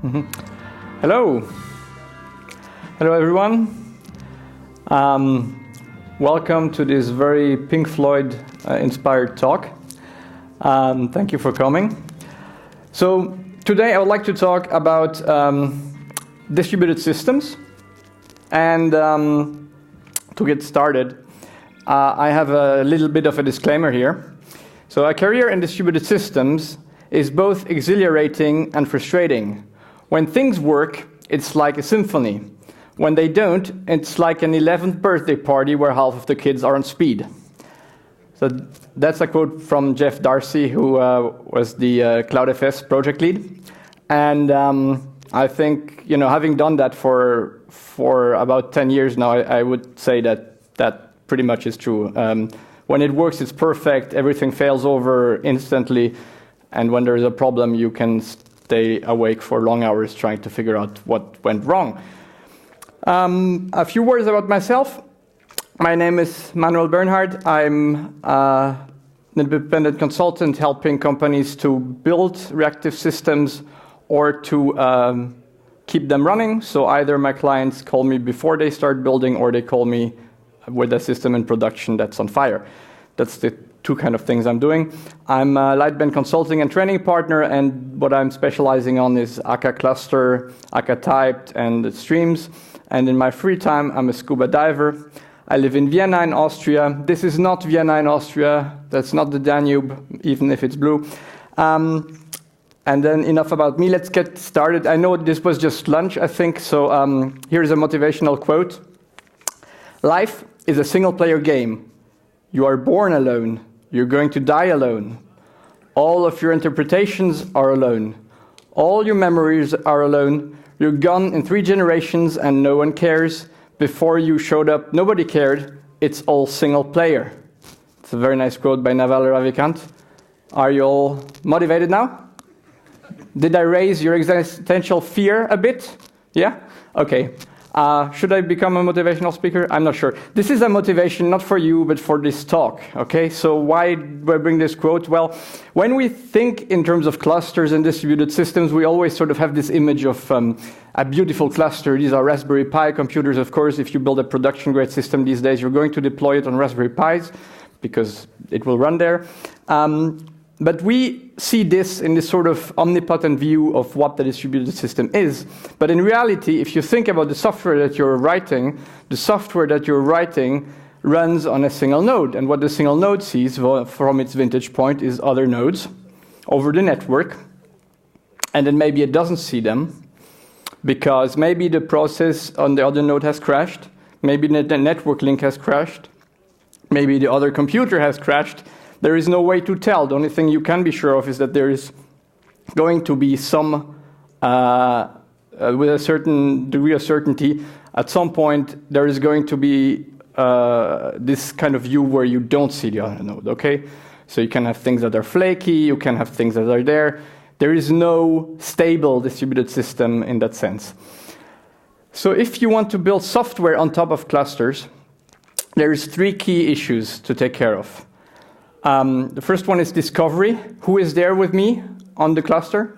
Mm-hmm. Hello. Hello, everyone. Welcome to this very Pink Floyd inspired talk. Thank you for coming. So today I would like to talk about distributed systems. And to get started, I have a little bit of a disclaimer here. So a career in distributed systems is both exhilarating and frustrating. When things work, it's like a symphony. When they don't, it's like an 11th birthday party where half of the kids are on speed. So that's a quote from Jeff Darcy, who was the CloudFS project lead. And I think, having done that for about 10 years now, I would say that pretty much is true. When it works, it's perfect. Everything fails over instantly. And when there is a problem, you can stay awake for long hours trying to figure out what went wrong. A few words about myself. My name is Manuel Bernhardt. I'm an independent consultant helping companies to build reactive systems or to keep them running. So either my clients call me before they start building or they call me with a system in production that's on fire. That's the two kind of things I'm doing. I'm a Lightband consulting and training partner, and what I'm specializing on is Akka Cluster, Akka typed, and streams. And in my free time, I'm a scuba diver. I live in Vienna in Austria. This is not Vienna in Austria. That's not the Danube, even if it's blue. And then enough about me. Let's get started. I know this was just lunch, I think. So here's a motivational quote. Life is a single-player game. You are born alone. You're going to die alone. All of your interpretations are alone. All your memories are alone. You're gone in 3 generations and no one cares. Before you showed up, nobody cared. It's all single player. It's a very nice quote by Naval Ravikant. Are you all motivated now? Did I raise your existential fear a bit? Yeah? Okay. Should I become a motivational speaker? I'm not sure. This is a motivation not for you, but for this talk. Okay, so why do I bring this quote? Well, when we think in terms of clusters and distributed systems, we always sort of have this image of a beautiful cluster. These are Raspberry Pi computers, of course. If you build a production-grade system these days, you're going to deploy it on Raspberry Pis because it will run there. But we see this in this sort of omnipotent view of what the distributed system is. But in reality, if you think about the software that you're writing, the software that you're writing runs on a single node. And what the single node sees from its vantage point is other nodes over the network. And then maybe it doesn't see them because maybe the process on the other node has crashed. Maybe the network link has crashed. Maybe the other computer has crashed. There is no way to tell. The only thing you can be sure of is that there is going to be some, with a certain degree of certainty, at some point there is going to be this kind of view where you don't see the other node, okay? So you can have things that are flaky, you can have things that are there. There is no stable distributed system in that sense. So if you want to build software on top of clusters, there's 3 key issues to take care of. The first one is discovery. Who is there with me on the cluster?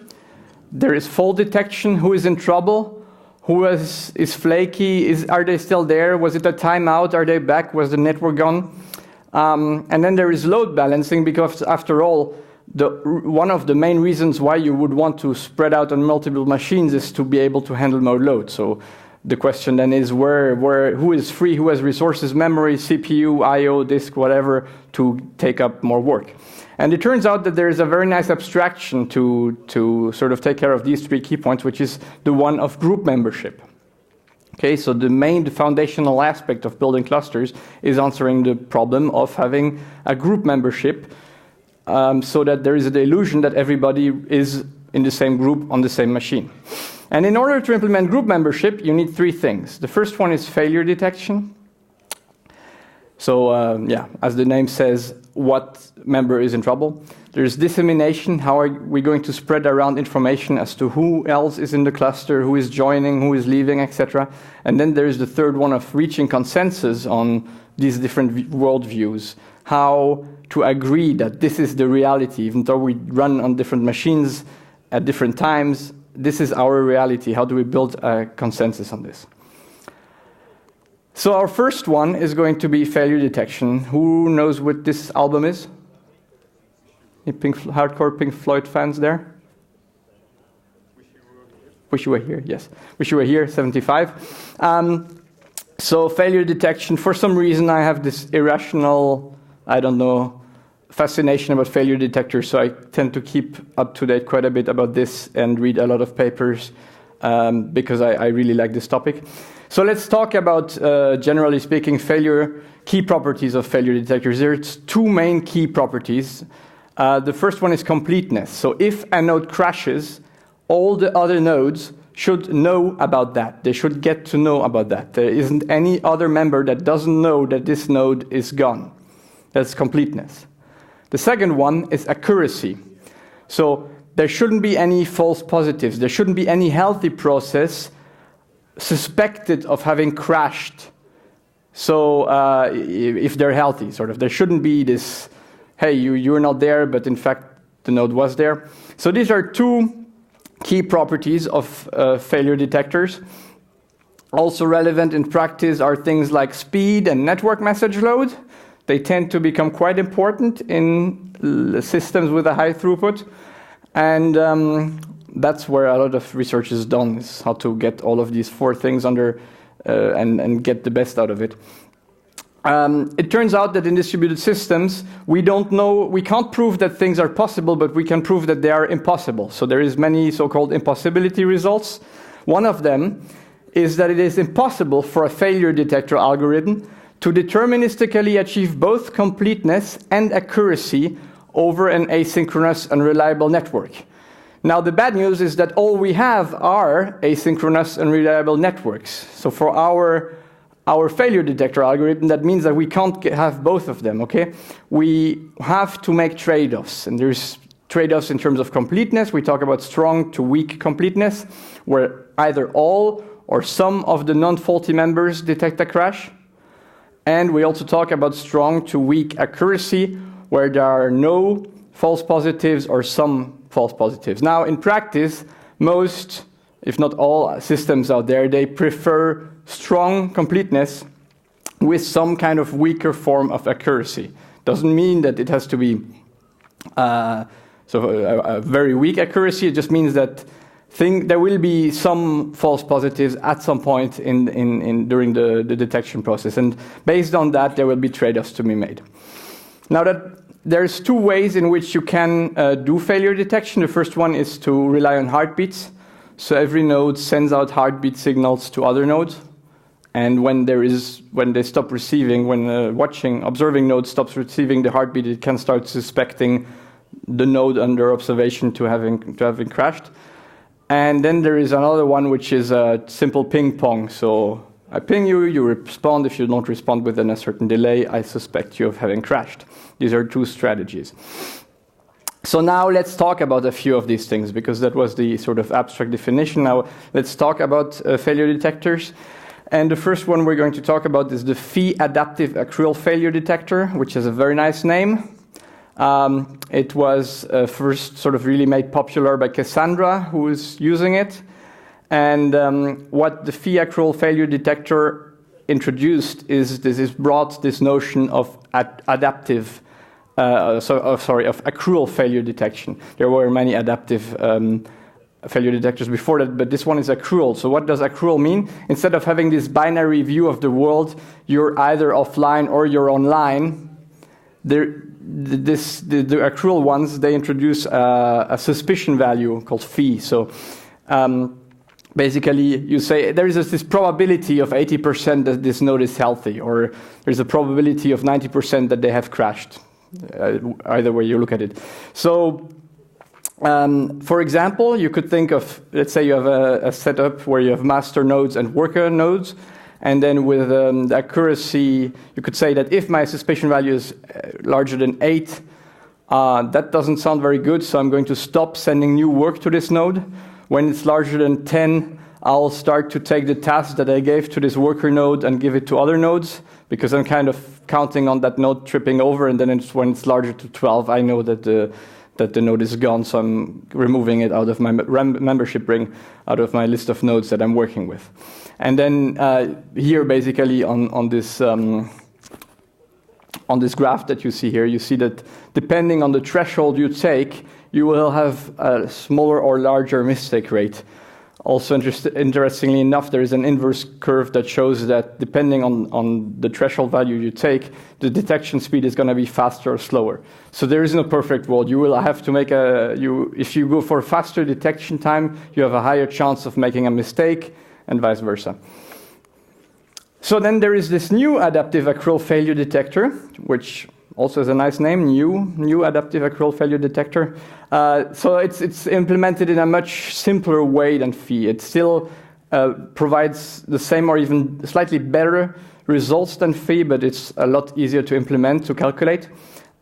There is fault detection. Who is in trouble? Who is flaky? Are they still there? Was it a timeout? Are they back? Was the network gone? And then there is load balancing, because after all, one of the main reasons why you would want to spread out on multiple machines is to be able to handle more load. So the question then is who is free, who has resources, memory, CPU, I/O, disk, whatever, to take up more work. And it turns out that there is a very nice abstraction to sort of take care of these 3 key points, which is the one of group membership. Okay, so the main foundational aspect of building clusters is answering the problem of having a group membership so that there is the illusion that everybody is in the same group on the same machine. And in order to implement group membership, you need 3 things. The first one is failure detection. So, as the name says, what member is in trouble. There's dissemination. How are we going to spread around information as to who else is in the cluster, who is joining, who is leaving, etc. And then there's the third one of reaching consensus on these different worldviews. How to agree that this is the reality, even though we run on different machines at different times, this is our reality. How do we build a consensus on this? So our first one is going to be failure detection. Who knows what this album is? Any hardcore Pink Floyd fans there? Wish You Were Here, yes. Wish You Were Here, 75. So failure detection, for some reason I have this irrational, I don't know, fascination about failure detectors, so I tend to keep up to date quite a bit about this and read a lot of papers because I really like this topic. So let's talk about, generally speaking, key properties of failure detectors. There's two main key properties. The first one is completeness. So if a node crashes, all the other nodes should know about that. They should get to know about that. There isn't any other member that doesn't know that this node is gone. That's completeness. The second one is accuracy. So there shouldn't be any false positives. There shouldn't be any healthy process suspected of having crashed. So if they're healthy, sort of. There shouldn't be this, hey, you're not there, but in fact the node was there. So these are two key properties of failure detectors. Also relevant in practice are things like speed and network message load. They tend to become quite important in systems with a high throughput. And that's where a lot of research is done, is how to get all of these four things under and get the best out of it. It turns out that in distributed systems, we can't prove that things are possible, but we can prove that they are impossible. So there is many so-called impossibility results. One of them is that it is impossible for a failure detector algorithm to deterministically achieve both completeness and accuracy over an asynchronous and reliable network. Now, the bad news is that all we have are asynchronous and reliable networks. So for our failure detector algorithm, that means that we can't have both of them, okay? We have to make trade-offs, and there's trade-offs in terms of completeness. We talk about strong to weak completeness, where either all or some of the non-faulty members detect a crash. And we also talk about strong to weak accuracy, where there are no false positives or some false positives. Now, in practice, most, if not all systems out there, they prefer strong completeness with some kind of weaker form of accuracy. Doesn't mean that it has to be a very weak accuracy. It just means that there will be some false positives at some point during the detection process, and based on that, there will be trade-offs to be made. Now, there's two ways in which you can do failure detection. The first one is to rely on heartbeats. So every node sends out heartbeat signals to other nodes, and when they stop receiving, when observing node stops receiving the heartbeat, it can start suspecting the node under observation to having crashed. And then there is another one, which is a simple ping pong. So I ping you, you respond. If you don't respond within a certain delay, I suspect you of having crashed. These are two strategies. So now let's talk about a few of these things, because that was the sort of abstract definition. Now let's talk about failure detectors. And the first one we're going to talk about is the Phi adaptive accrual failure detector, which has a very nice name. It was first sort of really made popular by Cassandra, who is using it. And what the Phi accrual failure detector introduced is brought this notion of adaptive, of accrual failure detection. There were many adaptive failure detectors before that, but this one is accrual. So what does accrual mean? Instead of having this binary view of the world, you're either offline or you're online, the accrual ones, they introduce a suspicion value called phi. So basically, you say there is this probability of 80% that this node is healthy, or there's a probability of 90% that they have crashed, either way you look at it. So, for example, you could think of, let's say you have a setup where you have master nodes and worker nodes. And then with the accuracy, you could say that if my suspicion value is larger than 8, that doesn't sound very good, so I'm going to stop sending new work to this node. When it's larger than 10, I'll start to take the task that I gave to this worker node and give it to other nodes, because I'm kind of counting on that node tripping over, and then when it's larger to 12, I know that that the node is gone, so I'm removing it out of my membership ring, out of my list of nodes that I'm working with. And then here, basically, on this graph that you see here, you see that depending on the threshold you take, you will have a smaller or larger mistake rate. Also, interestingly enough, there is an inverse curve that shows that depending on the threshold value you take, the detection speed is going to be faster or slower. So there is no perfect world. You will have to make if you go for a faster detection time, you have a higher chance of making a mistake, and vice versa. So then there is this new adaptive accrual failure detector, which also has a nice name, new adaptive accrual failure detector. So it's implemented in a much simpler way than Phi. It still provides the same or even slightly better results than Phi, but it's a lot easier to implement, to calculate.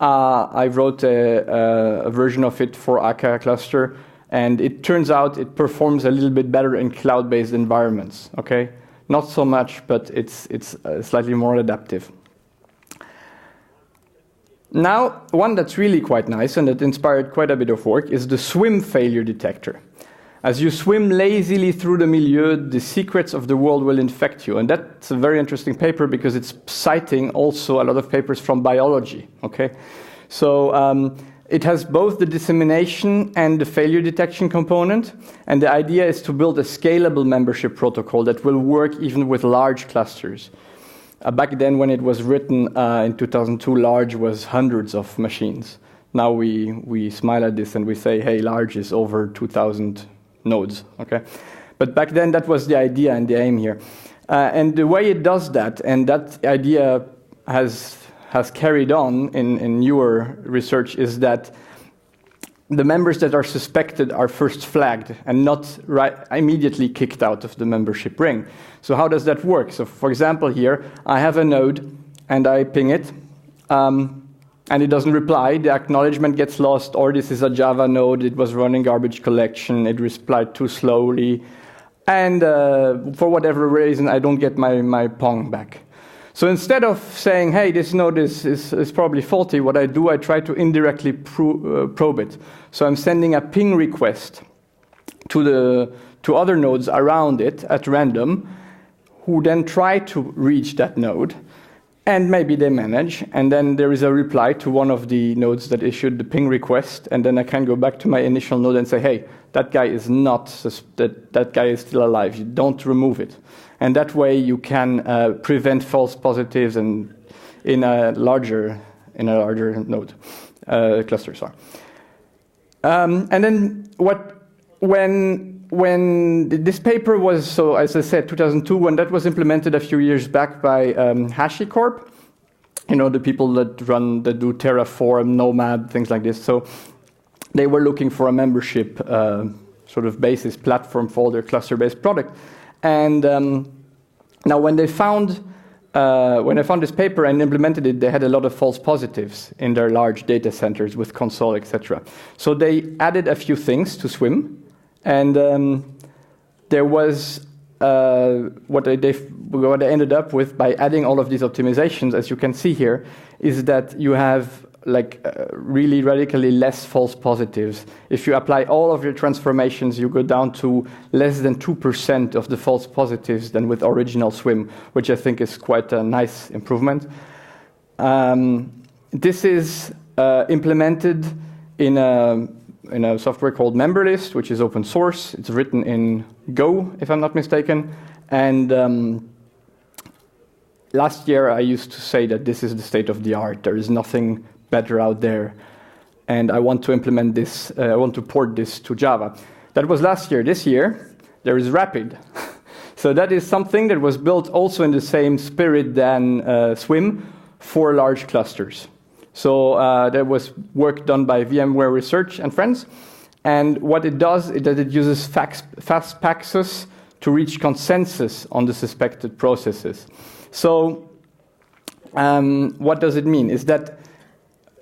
I wrote a version of it for Akka Cluster, and it turns out it performs a little bit better in cloud-based environments. Okay, not so much, but it's slightly more adaptive. Now, one that's really quite nice and that inspired quite a bit of work is the swim failure detector. As you swim lazily through the milieu, the secrets of the world will infect you. And that's a very interesting paper because it's citing also a lot of papers from biology. Okay, so it has both the dissemination and the failure detection component. And the idea is to build a scalable membership protocol that will work even with large clusters. Back then, when it was written in 2002, large was hundreds of machines. Now we smile at this and we say, hey, large is over 2,000 nodes. Okay, but back then that was the idea and the aim here. And the way it does that, and that idea has carried on in newer research, is that the members that are suspected are first flagged and not immediately kicked out of the membership ring. So how does that work? So for example here, I have a node and I ping it, and it doesn't reply. The acknowledgement gets lost, or this is a Java node, it was running garbage collection, it replied too slowly, and for whatever reason I don't get my Pong back. So instead of saying, hey, this node is probably faulty, what I do, I try to indirectly probe it. So I'm sending a ping request to other nodes around it at random, who then try to reach that node, and maybe they manage, and then there is a reply to one of the nodes that issued the ping request, and then I can go back to my initial node and say, hey, that guy is not, that guy is still alive, you don't remove it. And that way you can prevent false positives and in a larger node cluster. Sorry. And then when this paper was, so as I said, 2002, when that was implemented a few years back by HashiCorp, you know, the people that do Terraform, Nomad, things like this. So they were looking for a membership sort of basis platform for their cluster-based product. And now when they found this paper and implemented it, they had a lot of false positives in their large data centers with console, etc. So they added a few things to Swim, and there was what they ended up with by adding all of these optimizations, as you can see here, is that you have really radically less false positives. If you apply all of your transformations, you go down to less than 2% of the false positives than with original Swim, which I think is quite a nice improvement. This is implemented in a software called MemberList, which is open source. It's written in Go, if I'm not mistaken. And last year, I used to say that this is the state of the art. There is nothing better out there, and I want to implement this, I want to port this to Java. That was last year. This year, there is Rapid. So that is something that was built also in the same spirit than Swim for large clusters. So there was work done by VMware Research and friends, and what it does is that it uses fastpaxes to reach consensus on the suspected processes. So what does it mean? Is that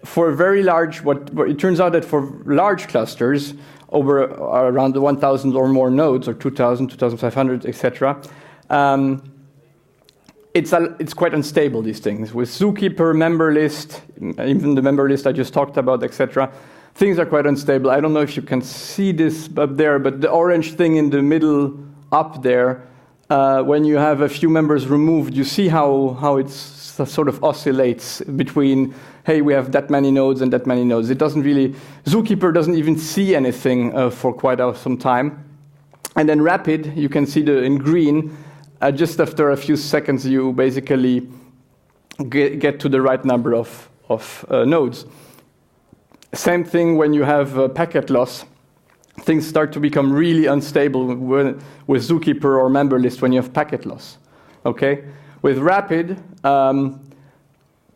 for very large, it turns out that for large clusters, over around 1,000 or more nodes, or 2,000, 2,500, etc., it's quite unstable, these things. With Zookeeper, MemberList, even the MemberList I just talked about, etc., things are quite unstable. I don't know if you can see this up there, but the orange thing in the middle up there, when you have a few members removed, you see how it sort of oscillates between, hey, we have that many nodes and that many nodes. It doesn't really, Zookeeper doesn't even see anything for quite some time. And then Rapid, you can see in green, just after a few seconds, you basically get to the right number of nodes. Same thing when you have packet loss. Things start to become really unstable with Zookeeper or member list when you have packet loss. Okay? With Rapid,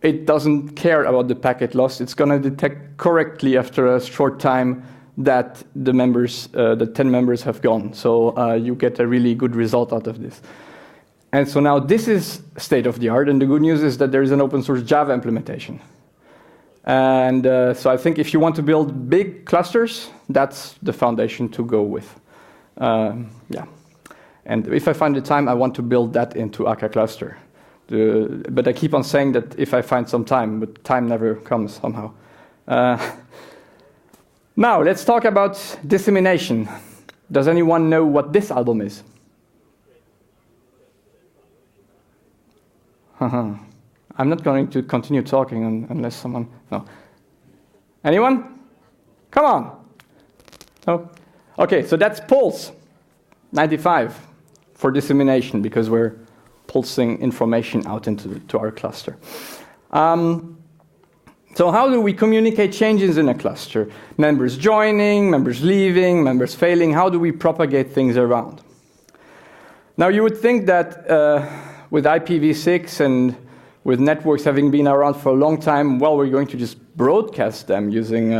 it doesn't care about the packet loss. It's going to detect correctly after a short time that the 10 members have gone. So you get a really good result out of this. And so now this is state of the art, and the good news is that there is an open source Java implementation. And so I think if you want to build big clusters, that's the foundation to go with. Yeah. And if I find the time, I want to build that into Akka Cluster. But I keep on saying that if I find some time, but time never comes somehow. Now, let's talk about dissemination. Does anyone know what this album is? I'm not going to continue talking unless someone... No. Anyone? Come on. No? Okay, so that's Pulse 95 for dissemination, because we're pulsing information out to our cluster. So how do we communicate changes in a cluster? Members joining, members leaving, members failing. How do we propagate things around? Now, you would think that with IPv6 and with networks having been around for a long time, well, we're going to just broadcast them using,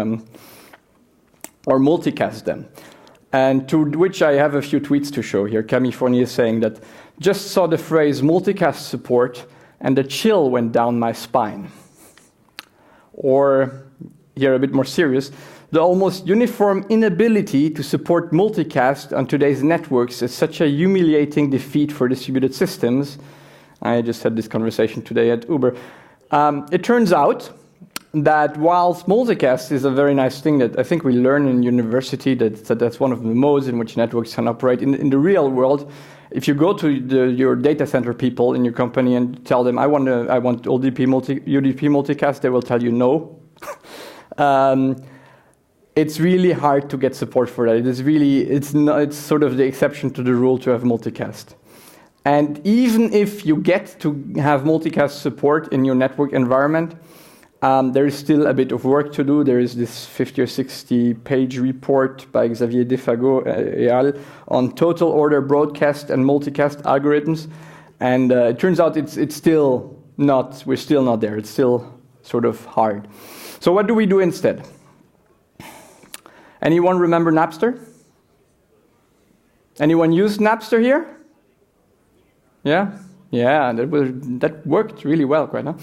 or multicast them. And to which I have a few tweets to show here. Camille Fournier saying that, just saw the phrase multicast support and a chill went down my spine. Or, here a bit more serious, the almost uniform inability to support multicast on today's networks is such a humiliating defeat for distributed systems. I just had this conversation today at Uber. It turns out that whilst multicast is a very nice thing that I think we learn in university, that's one of the modes in which networks can operate. In the real world, if you go to your data center people in your company and tell them, I want UDP multicast, they will tell you no. It's really hard to get support for that. It's sort of the exception to the rule to have multicast. And even if you get to have multicast support in your network environment, there is still a bit of work to do. There is this 50 or 60 page report by Xavier Defago et al. On total order broadcast and multicast algorithms. And it turns out we're still not there. It's still sort of hard. So what do we do instead? Anyone remember Napster? Anyone used Napster here? Yeah? Yeah, that worked really well right now.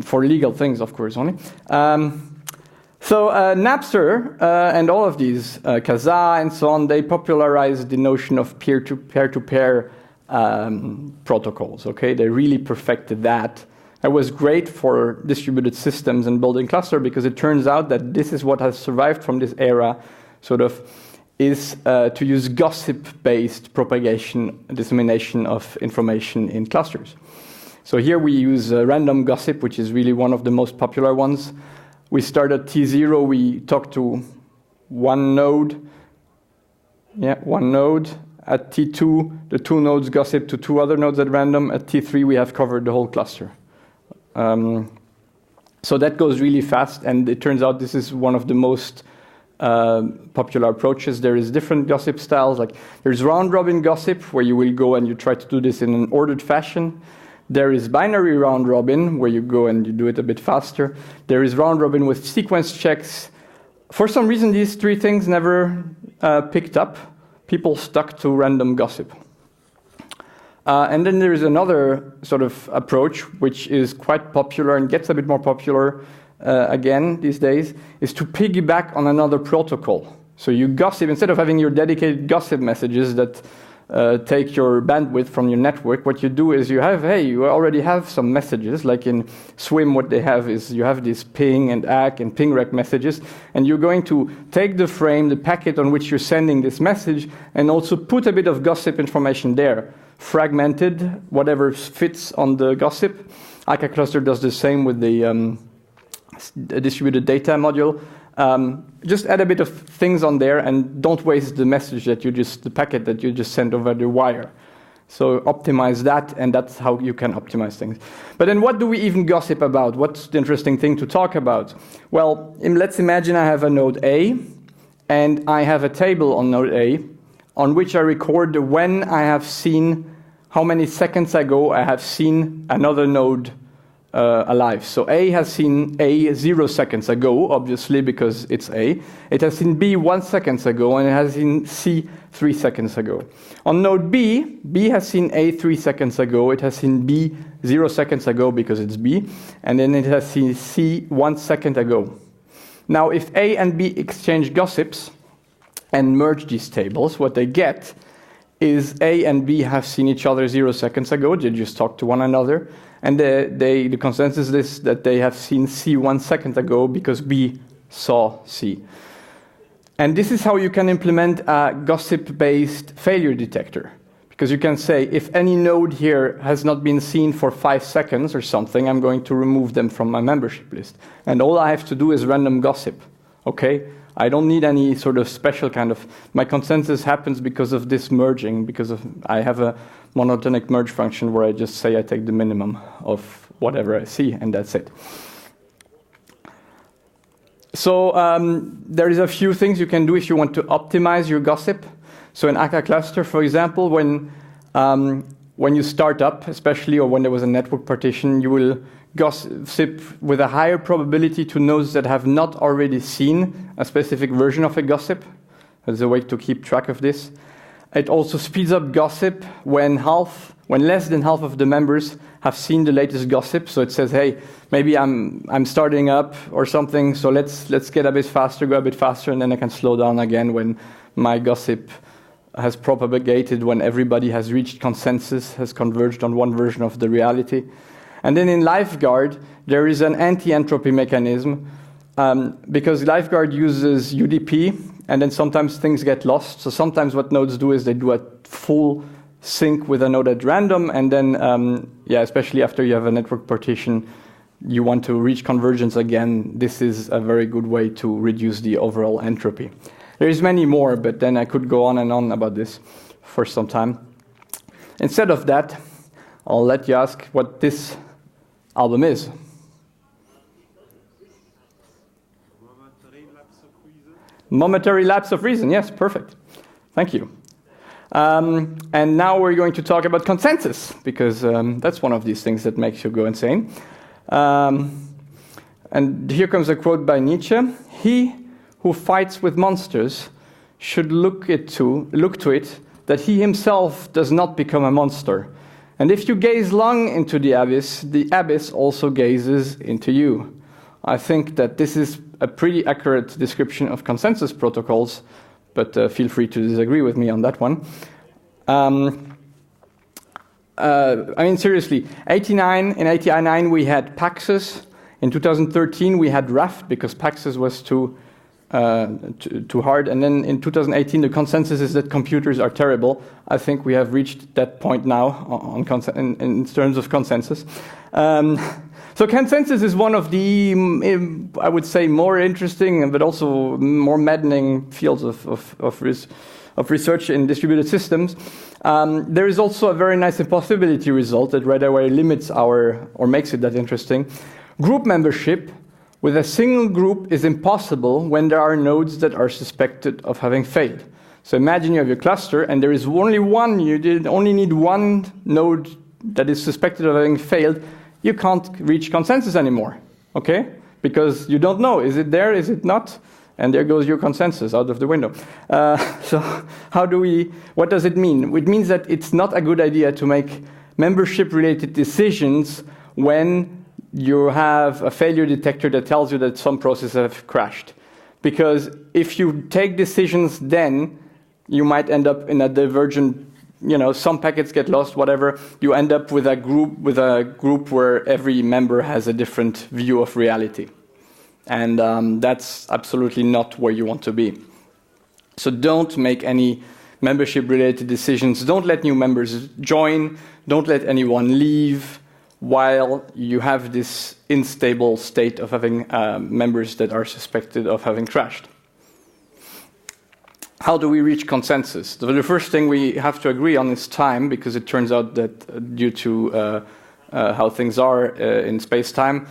For legal things, of course, only. So Napster and all of these, Kazaa and so on, they popularized the notion of peer-to-peer protocols, okay? They really perfected that. It was great for distributed systems and building cluster because it turns out that this is what has survived from this era, sort of, is to use gossip-based propagation, dissemination of information in clusters. So here we use random gossip, which is really one of the most popular ones. We start at T0, we talk to one node. Yeah, one node. At T2, the two nodes gossip to two other nodes at random. At T3, we have covered the whole cluster. So that goes really fast, and it turns out this is one of the most popular approaches. There is different gossip styles. Like there's round-robin gossip, where you will go and you try to do this in an ordered fashion. There is binary round-robin, where you go and you do it a bit faster. There is round-robin with sequence checks. For some reason, these three things never picked up. People stuck to random gossip. And then there is another sort of approach, which is quite popular and gets a bit more popular again these days, is to piggyback on another protocol. So you gossip, instead of having your dedicated gossip messages that take your bandwidth from your network, what you do is you already have some messages, like in Swim what they have is you have these ping and ACK and ping rec messages, and you're going to take the frame, the packet on which you're sending this message, and also put a bit of gossip information there, fragmented, whatever fits on the gossip. Akka Cluster does the same with the distributed data module. Just add a bit of things on there and don't waste the message the packet that you just sent over the wire. So optimize that, and that's how you can optimize things. But then what do we even gossip about? What's the interesting thing to talk about? Well, let's imagine I have a node A, and I have a table on node A on which I record when I have seen, how many seconds ago I have seen another node alive. So A has seen A 0 seconds ago, obviously, because it's A. It has seen B 1 second ago, and it has seen C 3 seconds ago. On node B, B has seen A 3 seconds ago, it has seen B 0 seconds ago because it's B, and then it has seen C 1 second ago. Now, if A and B exchange gossips and merge these tables, what they get is A and B have seen each other 0 seconds ago, they just talked to one another, and the consensus is that they have seen C 1 second ago because B saw C. And this is how you can implement a gossip-based failure detector. Because you can say, if any node here has not been seen for 5 seconds or something, I'm going to remove them from my membership list. And all I have to do is random gossip. Okay? I don't need any sort of special kind of... My consensus happens because of this merging, because I have a monotonic merge function where I just say I take the minimum of whatever I see, and that's it. So there is a few things you can do if you want to optimize your gossip. So in Akka Cluster, for example, when you start up, especially, or when there was a network partition, you will gossip with a higher probability to nodes that have not already seen a specific version of a gossip. There's a way to keep track of this. It also speeds up gossip when less than half of the members have seen the latest gossip. So it says, hey, maybe I'm starting up or something, so let's get a bit faster, go a bit faster, and then I can slow down again when my gossip has propagated, when everybody has reached consensus, has converged on one version of the reality. And then in Lifeguard, there is an anti-entropy mechanism, because Lifeguard uses UDP, and then sometimes things get lost. So sometimes what nodes do is they do a full sync with a node at random, and then, especially after you have a network partition, you want to reach convergence again. This is a very good way to reduce the overall entropy. There is many more, but then I could go on and on about this for some time. Instead of that, I'll let you ask what this album is. Momentary lapse of reason. Yes, perfect. Thank you. And now we're going to talk about consensus, because that's one of these things that makes you go insane. And here comes a quote by Nietzsche. He who fights with monsters should look to it that he himself does not become a monster. And if you gaze long into the abyss also gazes into you. I think that this is a pretty accurate description of consensus protocols, but feel free to disagree with me on that one. I mean, seriously, in 89 we had Paxos. In 2013 we had Raft because Paxos was too hard. And then in 2018 the consensus is that computers are terrible. I think we have reached that point now in terms of consensus. So consensus is one of the, I would say, more interesting but also more maddening fields of research in distributed systems. There is also a very nice impossibility result that right away limits or makes it that interesting. Group membership with a single group is impossible when there are nodes that are suspected of having failed. So imagine you have your cluster and there is only one, only need one node that is suspected of having failed. You can't reach consensus anymore, okay? Because you don't know, is it there, is it not? And there goes your consensus out of the window. So what does it mean? It means that it's not a good idea to make membership-related decisions when you have a failure detector that tells you that some processes have crashed. Because if you take decisions then, you might end up in a divergent some packets get lost, whatever, you end up with a group where every member has a different view of reality. And that's absolutely not where you want to be. So don't make any membership-related decisions. Don't let new members join. Don't let anyone leave while you have this unstable state of having members that are suspected of having crashed. How do we reach consensus? So the first thing we have to agree on is time, because it turns out that due to how things are in space-time,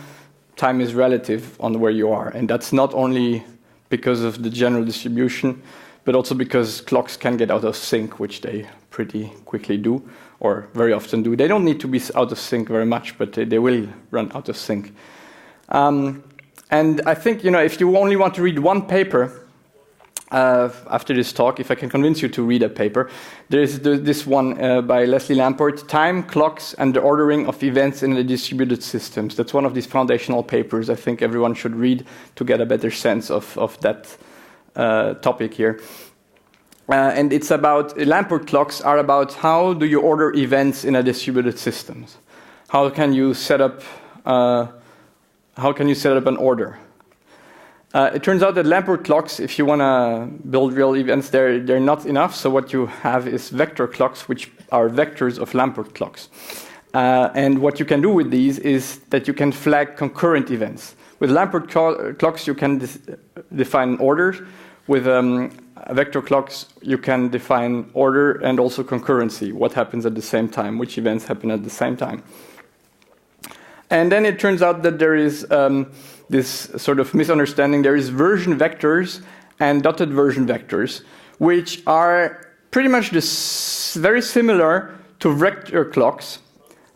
time is relative on where you are. And that's not only because of the general distribution, but also because clocks can get out of sync, which they pretty quickly do, or very often do. They don't need to be out of sync very much, but they will run out of sync. And I think, if you only want to read one paper after this talk, if I can convince you to read a paper, there is this one by Leslie Lamport, Time, Clocks, and the Ordering of Events in the Distributed Systems. That's one of these foundational papers I think everyone should read to get a better sense of that topic here. And it's about, Lamport clocks are about how do you order events in a distributed system. How can you set up an order? It turns out that Lamport clocks, if you want to build real events, they're not enough. So what you have is vector clocks, which are vectors of Lamport clocks. And what you can do with these is that you can flag concurrent events. With Lamport clocks, you can define orders. With vector clocks, you can define order and also concurrency, what happens at the same time, which events happen at the same time. And then it turns out that there is this sort of misunderstanding. There is version vectors and dotted version vectors, which are pretty much very similar to vector clocks,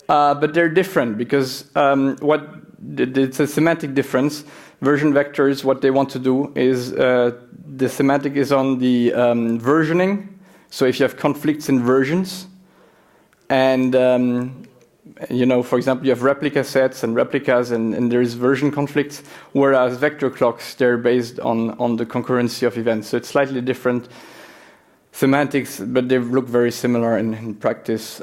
but they're different because it's a semantic difference. Version vectors, what they want to do is the semantic is on the versioning. So if you have conflicts in versions, and for example, you have replica sets and replicas, and there's version conflicts, whereas vector clocks, they're based on the concurrency of events. So it's slightly different semantics, but they look very similar in practice.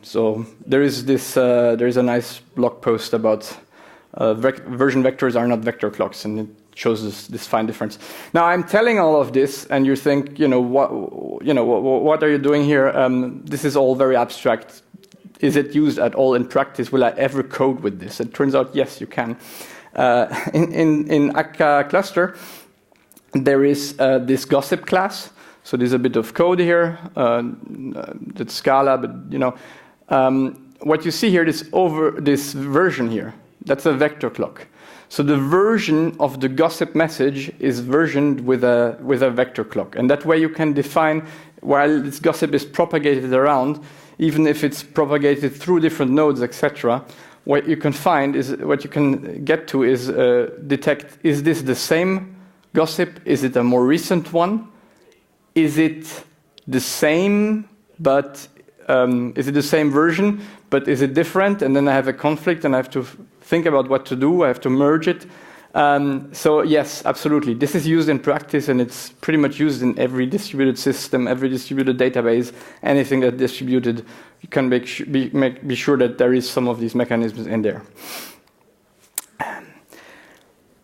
So there is a nice blog post about version vectors are not vector clocks, and it shows this fine difference. Now I'm telling all of this, and you think, what are you doing here? This is all very abstract. Is it used at all in practice? Will I ever code with this? It turns out, yes, you can. In Akka Cluster, there is this gossip class. So there's a bit of code here. That's Scala, but what you see here is over this version here. That's a vector clock. So the version of the gossip message is versioned with a vector clock, and that way you can define, while this gossip is propagated around, even if it's propagated through different nodes, etc., what you can get to is detect, is this the same gossip? Is it a more recent one? Is it the same, but is it the same version, but is it different? And then I have a conflict, and I have to think about what to do. I have to merge it. So yes, absolutely. This is used in practice, and it's pretty much used in every distributed system, every distributed database, anything that's distributed. You can be sure that there is some of these mechanisms in there.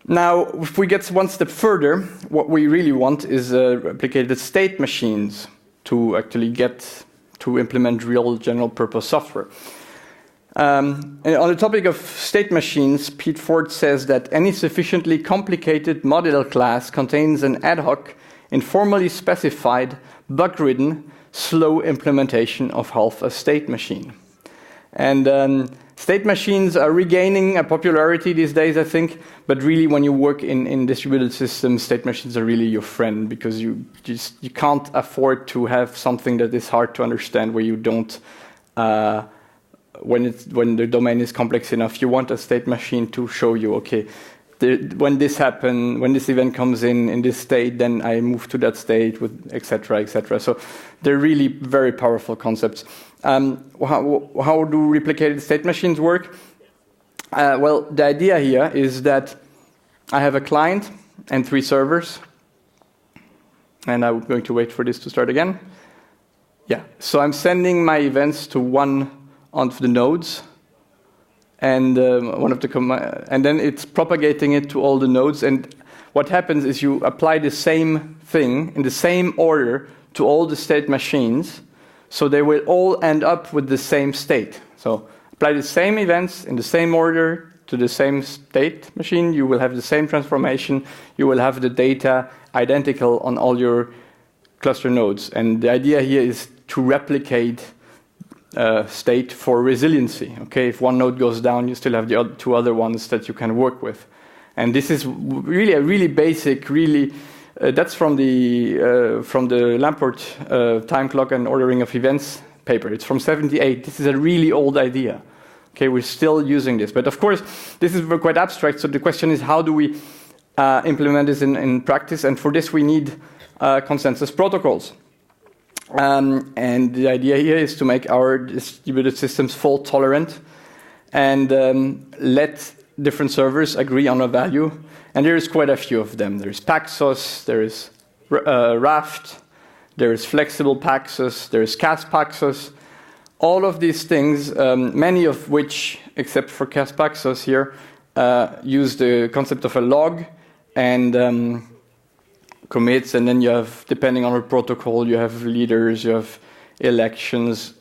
Now, if we get one step further, what we really want is replicated state machines to actually get to implement real general-purpose software. And on the topic of state machines, Pete Ford says that any sufficiently complicated model class contains an ad hoc, informally specified, bug-ridden, slow implementation of half a state machine. And state machines are regaining a popularity these days, I think, but really when you work in distributed systems, state machines are really your friend, because you can't afford to have something that is hard to understand where you don't when the domain is complex enough. You want a state machine to show you, okay, when this happens, when this event comes in this state, then I move to that state, with etc., etc. So they're really very powerful concepts. How do replicated state machines work? Well, the idea here is that I have a client and 3 servers, and I'm going to wait for this to start again. Yeah, so I'm sending my events to one of the nodes, and and then it's propagating it to all the nodes. And what happens is you apply the same thing in the same order to all the state machines, so they will all end up with the same state. So apply the same events in the same order to the same state machine, you will have the same transformation, you will have the data identical on all your cluster nodes. And the idea here is to replicate state for resiliency. Okay, if one node goes down, you still have the two other ones that you can work with. And this is really a really basic, that's from the Lamport time clock and ordering of events paper. It's from '78. This is a really old idea. Okay, we're still using this. But of course, this is quite abstract, so the question is how do we implement this in practice? And for this we need consensus protocols. And the idea here is to make our distributed systems fault tolerant and let different servers agree on a value. And there is quite a few of them. There's Paxos, there is Raft, there is flexible Paxos, there is CAS Paxos. All of these things, many of which, except for CAS Paxos here, use the concept of a log and commits, and then you have, depending on the protocol, you have leaders, you have elections.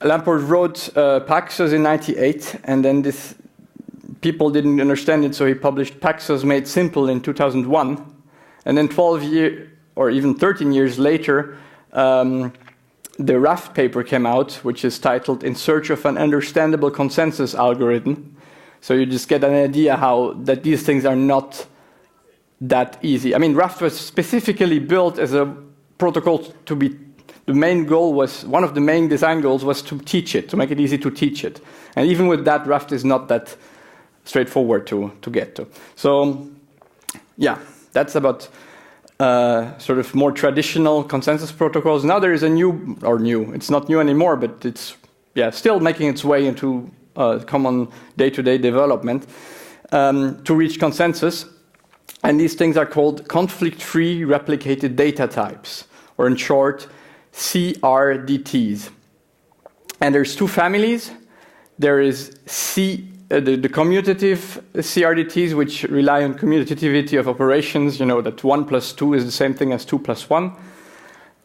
Lamport wrote Paxos in '98, and then people didn't understand it, so he published Paxos Made Simple in 2001. And then 12 years, or even 13 years later, the Raft paper came out, which is titled In Search of an Understandable Consensus Algorithm. So you just get an idea that these things are not that easy. I mean, Raft was specifically built as a protocol the main goal was, one of the main design goals was to teach it, to make it easy to teach it. And even with that, Raft is not that straightforward to get to. So, yeah, that's about sort of more traditional consensus protocols. Now there is a it's not new anymore, but it's still making its way into common day-to-day development to reach consensus. And these things are called conflict-free replicated data types, or in short, CRDTs. And there's two families. There is the commutative CRDTs, which rely on commutativity of operations, that 1 plus 2 is the same thing as 2 plus 1.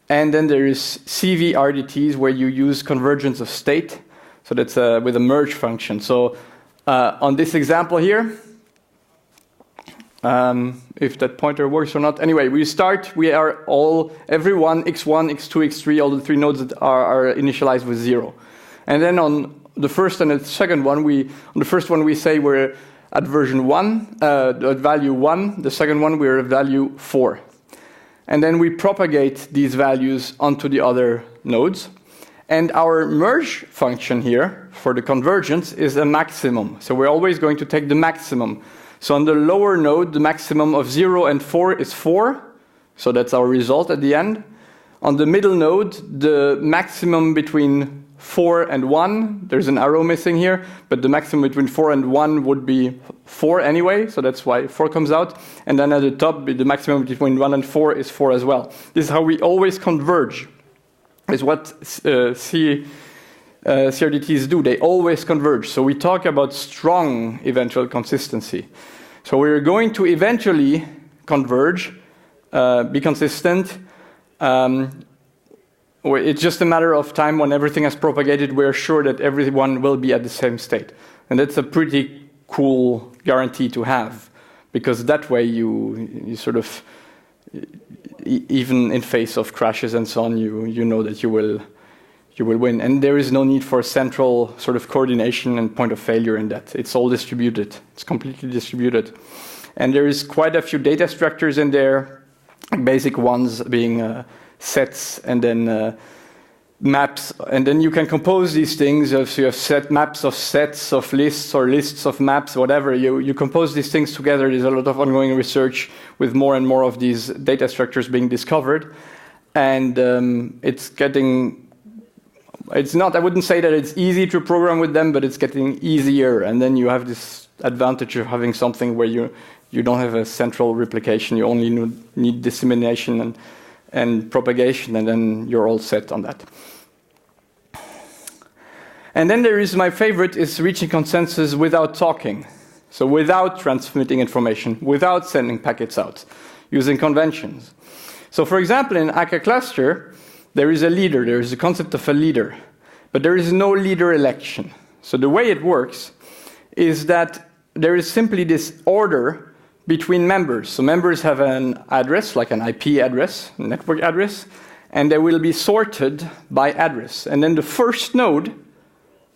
And then there is CVRDTs, where you use convergence of state. So that's with a merge function. So on this example here, if that pointer works or not. Anyway, we are everyone, x1, x2, x3, all the three nodes that are initialized with 0. And then on the first and the second one, on the first one we say we're at version 1, at value 1. The second one we're at value 4. And then we propagate these values onto the other nodes. And our merge function here for the convergence is a maximum. So we're always going to take the maximum. So on the lower node, the maximum of 0 and 4 is 4. So that's our result at the end. On the middle node, the maximum between 4 and 1, there's an arrow missing here, but the maximum between 4 and 1 would be 4 anyway, so that's why 4 comes out. And then at the top, the maximum between 1 and 4 is 4 as well. This is how we always converge, is what CRDTs do. They always converge. So we talk about strong eventual consistency. So we're going to eventually converge, be consistent. It's just a matter of time. When everything has propagated, we're sure that everyone will be at the same state. And that's a pretty cool guarantee to have, because that way you sort of, even in face of crashes and so on, you know that you will win. And there is no need for central sort of coordination and point of failure in that. It's all distributed. It's completely distributed. And there is quite a few data structures in there, basic ones being sets and then maps. And then you can compose these things. So you have maps of sets of lists or lists of maps, whatever. You compose these things together. There's a lot of ongoing research with more and more of these data structures being discovered. And I wouldn't say that it's easy to program with them, but it's getting easier. And then you have this advantage of having something where you don't have a central replication. You only need dissemination and propagation, and then you're all set on that. And then there is my favorite, is reaching consensus without talking. So without transmitting information, without sending packets out, using conventions. So for example, in Akka Cluster, there is a leader, there is a concept of a leader, but there is no leader election. So the way it works is that there is simply this order between members. So members have an address, like an IP address, network address, and they will be sorted by address. And then the first node,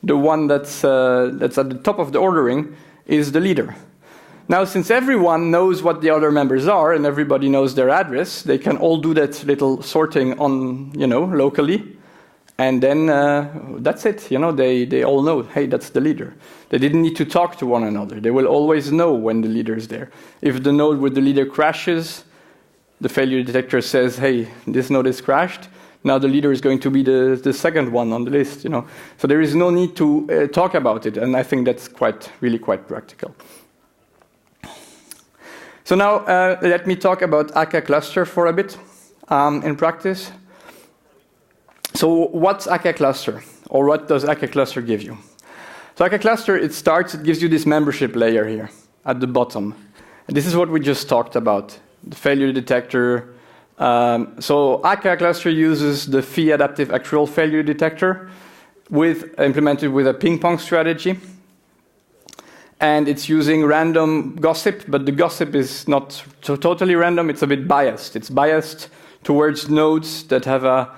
the one that's at the top of the ordering, is the leader. Now, since everyone knows what the other members are and everybody knows their address, they can all do that little sorting on, locally. And then that's it. They all know, hey, that's the leader. They didn't need to talk to one another. They will always know when the leader is there. If the node with the leader crashes, the failure detector says, hey, this node is crashed. Now the leader is going to be the second one on the list. So there is no need to talk about it. And I think that's really quite practical. So now let me talk about Akka Cluster for a bit in practice. So what's Akka Cluster? Or what does Akka Cluster give you? So Akka Cluster, it gives you this membership layer here at the bottom. And this is what we just talked about, the failure detector. So Akka Cluster uses the phi adaptive actual failure detector implemented with a ping pong strategy. And it's using random gossip, but the gossip is not totally random, it's a bit biased. It's biased towards nodes that have a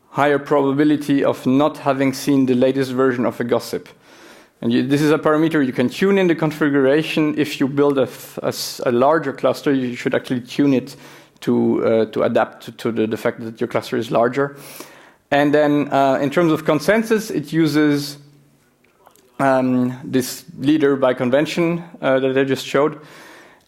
higher probability of not having seen the latest version of a gossip. And this is a parameter you can tune in the configuration. If you build a larger cluster, you should actually tune it to adapt to the fact that your cluster is larger. And then in terms of consensus, it uses this leader by convention that I just showed.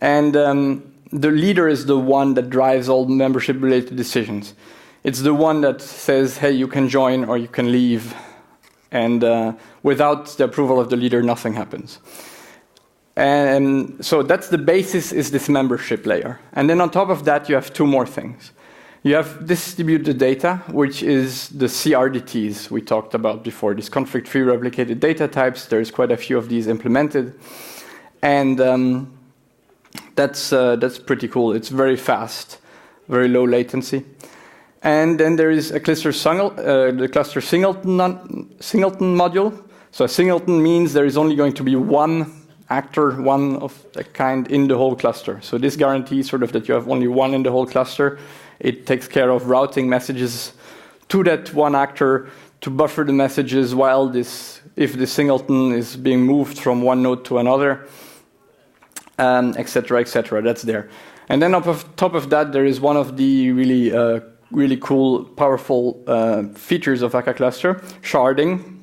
And the leader is the one that drives all membership-related decisions. It's the one that says, hey, you can join or you can leave. And without the approval of the leader, nothing happens. And so that's the basis, is this membership layer. And then on top of that, you have two more things. You have distributed data, which is the CRDTs we talked about before, these conflict-free replicated data types. There's quite a few of these implemented. And that's pretty cool. It's very fast, very low latency. And then there is a cluster the cluster singleton module. So a singleton means there is only going to be one actor, one of a kind in the whole cluster. So this guarantees sort of that you have only one in the whole cluster. It takes care of routing messages to that one actor to buffer the messages while if the singleton is being moved from one node to another, et cetera, that's there. And then on top of that, there is one of the really cool, powerful features of Akka Cluster, sharding.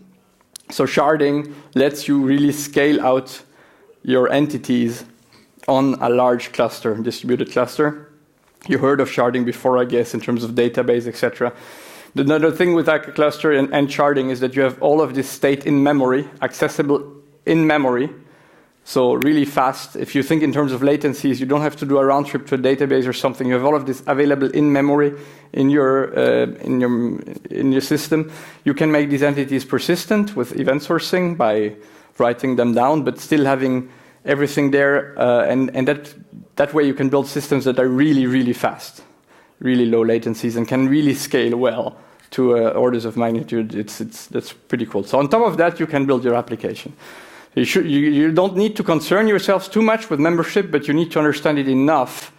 So sharding lets you really scale out your entities on a large cluster, distributed cluster. You heard of sharding before, I guess, in terms of database, etc. Another thing with Akka Cluster and sharding is that you have all of this state in memory, accessible in memory. So really fast. If you think in terms of latencies, you don't have to do a round trip to a database or something. You have all of this available in memory in your system. You can make these entities persistent with event sourcing by writing them down, but still having everything there. And that way you can build systems that are really, really fast, really low latencies, and can really scale well to orders of magnitude. That's pretty cool. So on top of that, you can build your application. You don't need to concern yourselves too much with membership, but you need to understand it enough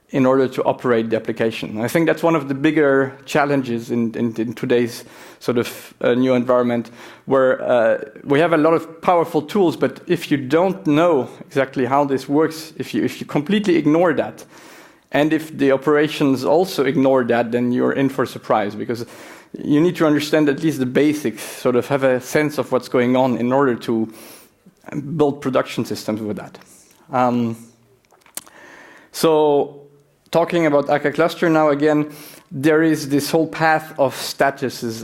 in order to operate the application. I think that's one of the bigger challenges in today's sort of new environment, where we have a lot of powerful tools, but if you don't know exactly how this works, if you completely ignore that, and if the operations also ignore that, then you're in for a surprise, because you need to understand at least the basics, sort of have a sense of what's going on in order to build production systems with that. So talking about Akka Cluster now again, there is this whole path of statuses,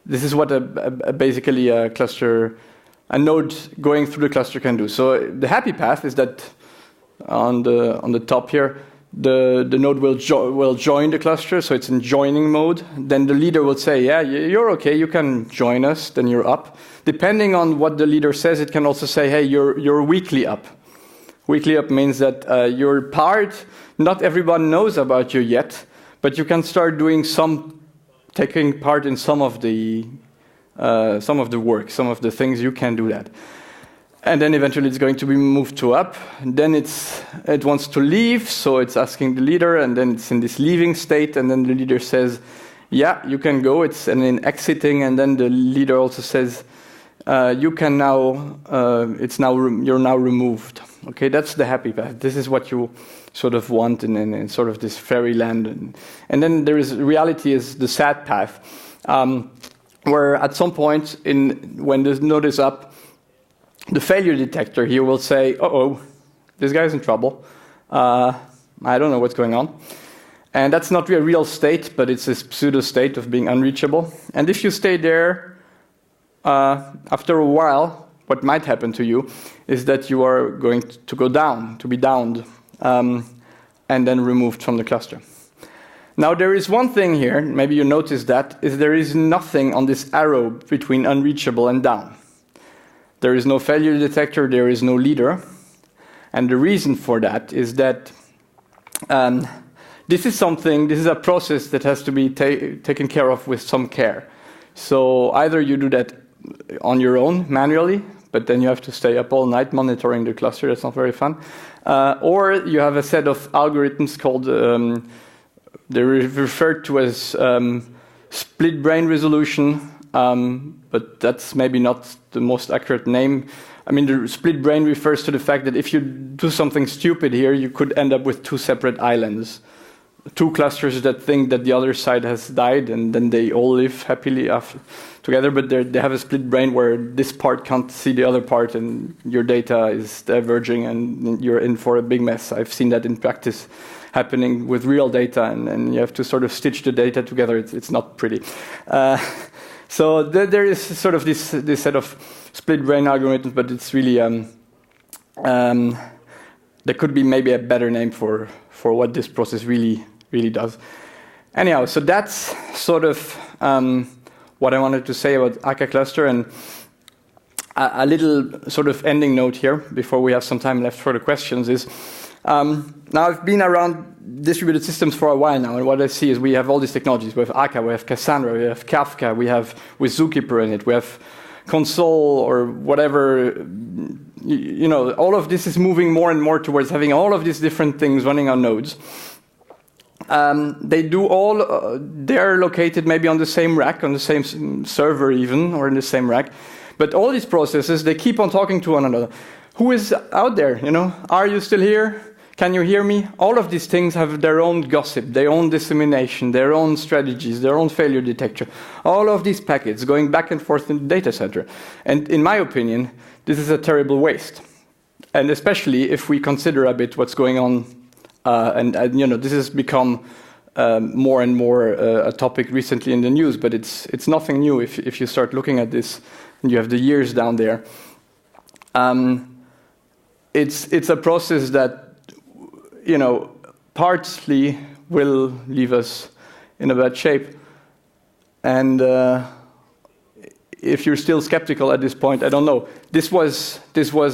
this is what basically a cluster, a node going through the cluster can do. So the happy path is that on the top here, the node will join the cluster, so it's in joining mode. Then the leader will say, yeah, you're okay, you can join us, then you're up. Depending on what the leader says, it can also say, hey, you're weakly up. Weakly up means that you're part, not everyone knows about you yet, but you can start doing taking part in some of the work, some of the things you can do that. And then eventually it's going to be moved to up. And then it wants to leave, so it's asking the leader, and then it's in this leaving state, and then the leader says, yeah, you can go. It's in exiting, and then the leader also says, you can now, you're now removed. Okay, that's the happy path. This is what you sort of want in sort of this fairyland. And then reality is the sad path, where at some point when the node is up, the failure detector here will say, uh-oh, this guy's in trouble. I don't know what's going on. And that's not a real state, but it's a pseudo state of being unreachable. And if you stay there, after a while, what might happen to you is that you are going to go down, to be downed, and then removed from the cluster. Now there is one thing here, maybe you noticed that, is there is nothing on this arrow between unreachable and down. There is no failure detector, there is no leader. And the reason for that is that this is a process that has to be taken care of with some care. So either you do that on your own, manually, but then you have to stay up all night monitoring the cluster, that's not very fun. Or you have a set of algorithms called, they're referred to as split brain resolution, but that's maybe not the most accurate name. I mean, the split brain refers to the fact that if you do something stupid here, you could end up with two separate islands. Two clusters that think that the other side has died, and then they all live happily together, but they have a split brain where this part can't see the other part, and your data is diverging, and you're in for a big mess. I've seen that in practice happening with real data, and you have to sort of stitch the data together. It's not pretty. So there is sort of this set of split brain algorithms, but it's really there could be maybe a better name for what this process really does. Anyhow, so that's sort of what I wanted to say about Akka Cluster, and a little sort of ending note here before we have some time left for the questions is, now I've been around distributed systems for a while now, and what I see is we have all these technologies. We have Akka, we have Cassandra, we have Kafka, we have with Zookeeper in it, we have Console or whatever. You know, all of this is moving more and more towards having all of these different things running on nodes. They do all, they're located maybe on the same rack, on the same server even, or in the same rack. But all these processes, they keep on talking to one another. Who is out there, you know? Are you still here? Can you hear me? All of these things have their own gossip, their own dissemination, their own strategies, their own failure detector. All of these packets going back and forth in the data center. And in my opinion, this is a terrible waste. And especially if we consider a bit what's going on, and you know, this has become more and more a topic recently in the news, but it's nothing new if you start looking at this and you have the years down there. It's a process that, you know, partly will leave us in a bad shape. And if you're still skeptical at this point, I don't know. This was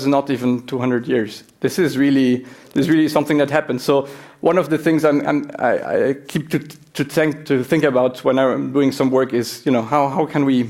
not even 200 years. This is really something that happened. So one of the things I keep to think about when I'm doing some work is, you know, how can we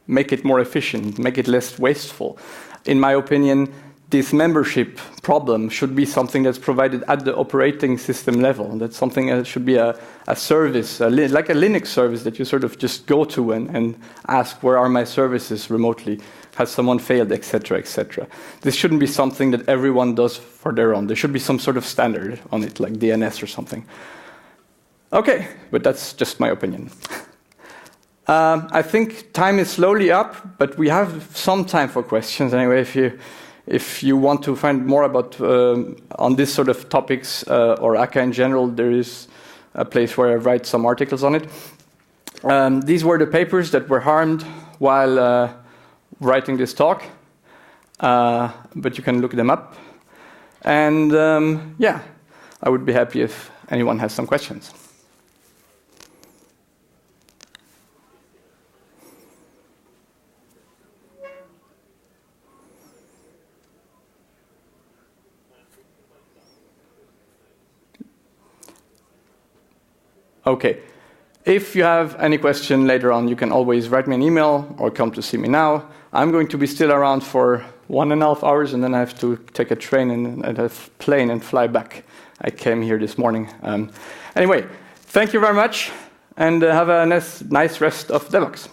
make it more efficient, make it less wasteful? In my opinion, this membership problem should be something that's provided at the operating system level. That's something that should be a service, like a Linux service that you sort of just go to and ask, where are my services remotely? Has someone failed, etc., etc. This shouldn't be something that everyone does for their own. There should be some sort of standard on it, like DNS or something. Okay, but that's just my opinion. I think time is slowly up, but we have some time for questions anyway. If you want to find more about on this sort of topics or Akka in general, there is a place where I write some articles on it. These were the papers that were harmed while writing this talk, but you can look them up. And yeah, I would be happy if anyone has some questions. Okay. If you have any question later on, you can always write me an email or come to see me now. I'm going to be still around for 1.5 hours, and then I have to take a train and a plane and fly back. I came here this morning. Anyway, thank you very much, and have a nice rest of Devox.